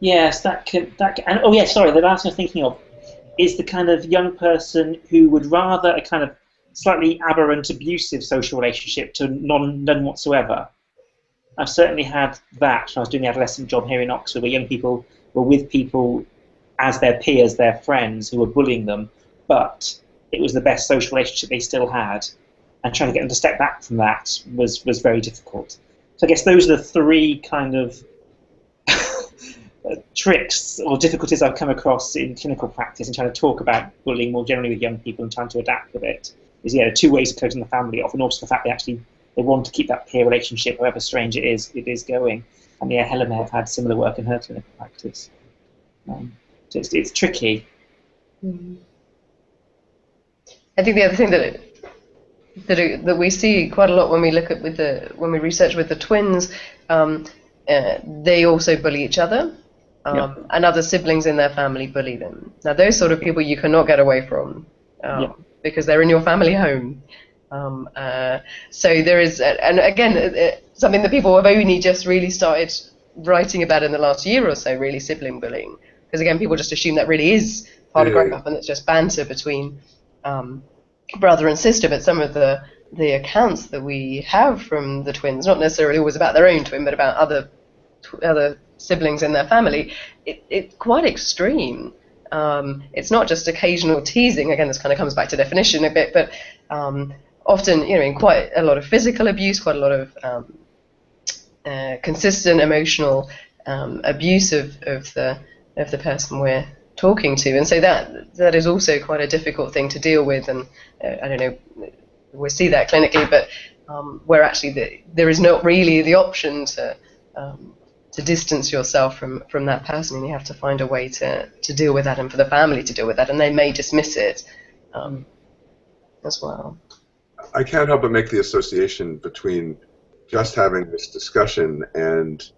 Yes, and oh yeah, sorry. The last thing I was thinking of is the kind of young person who would rather a kind of slightly aberrant, abusive social relationship to none whatsoever. I've certainly had that when I was doing the adolescent job here in Oxford, where young people were with people as their peers, their friends, who were bullying them, but it was the best social relationship they still had. And trying to get them to step back from that was very difficult. So I guess those are the three kind of tricks or difficulties I've come across in clinical practice and trying to talk about bullying more generally with young people and trying to adapt with it. Is two ways of closing the family off, and also the fact they want to keep that peer relationship, however strange it is going. And Helen may have had similar work in her clinical practice. So it's tricky. I think the other thing that we see quite a lot when we look at when we research with the twins, they also bully each other, and other siblings in their family bully them. Now, those sort of people you cannot get away from because they're in your family home. So there is, and again, something that people have only just really started writing about in the last year or so, really, sibling bullying. Because again, people just assume that really is part of growing up, and it's just banter between brother and sister. But some of the accounts that we have from the twins, not necessarily always about their own twin, but about other siblings in their family, it's quite extreme. It's not just occasional teasing. Again, this kind of comes back to definition a bit, but often, in quite a lot of physical abuse, quite a lot of consistent emotional abuse of the person we're talking to, and so that is also quite a difficult thing to deal with. And I don't know, we see that clinically, but where actually there is not really the option to distance yourself from that person, and you have to find a way to deal with that, and for the family to deal with that, and they may dismiss it as well. I can't help but make the association between just having this discussion and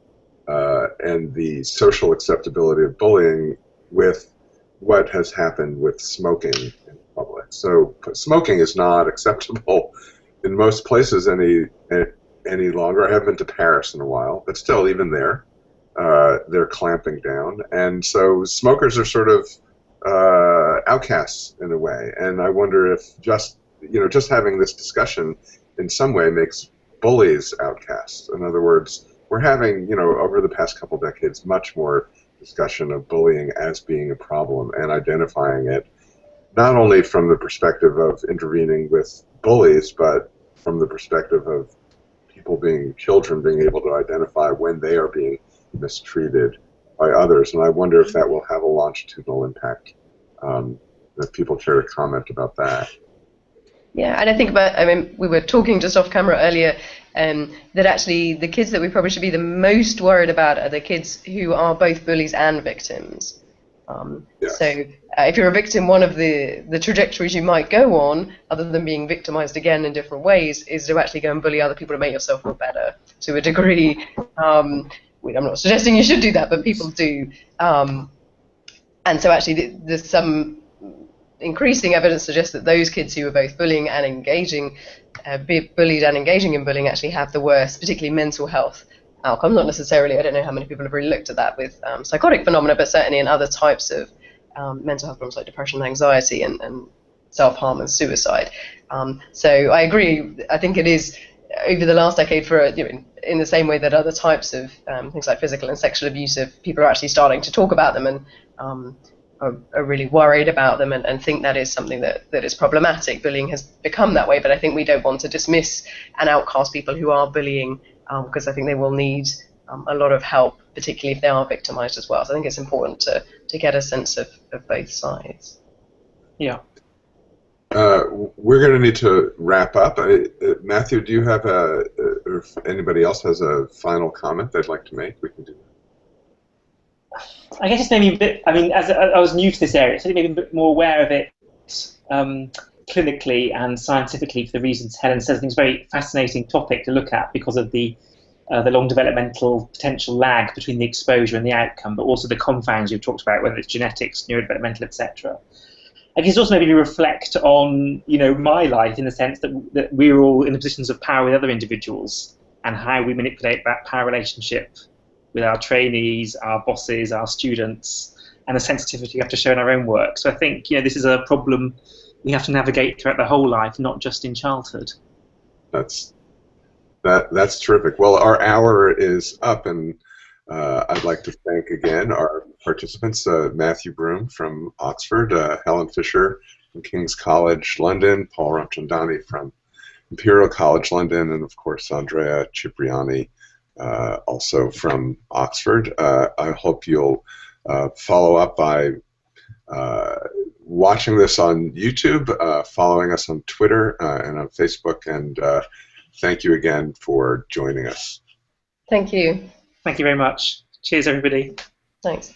the social acceptability of bullying with what has happened with smoking in public. So smoking is not acceptable in most places any longer. I haven't been to Paris in a while, but still, even there, they're clamping down, and so smokers are sort of outcasts in a way. And I wonder if just having this discussion in some way makes bullies outcasts. In other words, we're having, over the past couple decades, much more discussion of bullying as being a problem and identifying it, not only from the perspective of intervening with bullies, but from the perspective of children being able to identify when they are being mistreated by others. And I wonder if that will have a longitudinal impact, if people care to comment about that. Yeah, and I think we were talking just off camera earlier, that actually the kids that we probably should be the most worried about are the kids who are both bullies and victims. Yes. So if you're a victim, one of the trajectories you might go on, other than being victimized again in different ways, is to actually go and bully other people to make yourself feel better to a degree. I'm not suggesting you should do that, but people do. And so actually there's some increasing evidence suggests that those kids who are both bullying and engaging, bullied and engaging in bullying, actually have the worst, particularly mental health outcome. Not necessarily, I don't know how many people have really looked at that with psychotic phenomena, but certainly in other types of mental health problems like depression and anxiety and self-harm and suicide. So I agree. I think it is over the last decade, in the same way that other types of things like physical and sexual abuse, people are actually starting to talk about them and are really worried about them and think that is something that is problematic. Bullying has become that way, but I think we don't want to dismiss and outcast people who are bullying, because I think they will need a lot of help, particularly if they are victimized as well. So I think it's important to get a sense of both sides. Yeah. We're going to need to wrap up. Matthew, do you have or if anybody else has a final comment they'd like to make, we can do that. I guess it's maybe a bit, as I was new to this area, so maybe a bit more aware of it clinically and scientifically for the reasons Helen says. I think it's a very fascinating topic to look at because of the long developmental potential lag between the exposure and the outcome, but also the confounds you've talked about, whether it's genetics, neurodevelopmental, etc. I guess also maybe reflect on, my life in the sense that we're all in positions of power with other individuals and how we manipulate that power relationship with our trainees, our bosses, our students, and the sensitivity we have to show in our own work. So I think this is a problem we have to navigate throughout the whole life, not just in childhood. That's terrific. Well, our hour is up, and I'd like to thank again our participants, Matthew Broome from Oxford, Helen Fisher from King's College London, Paul Ramchandani from Imperial College London, and of course Andrea Cipriani, also from Oxford. I hope you'll follow up by watching this on YouTube, following us on Twitter and on Facebook, and thank you again for joining us. Thank you. Thank you very much. Cheers, everybody. Thanks.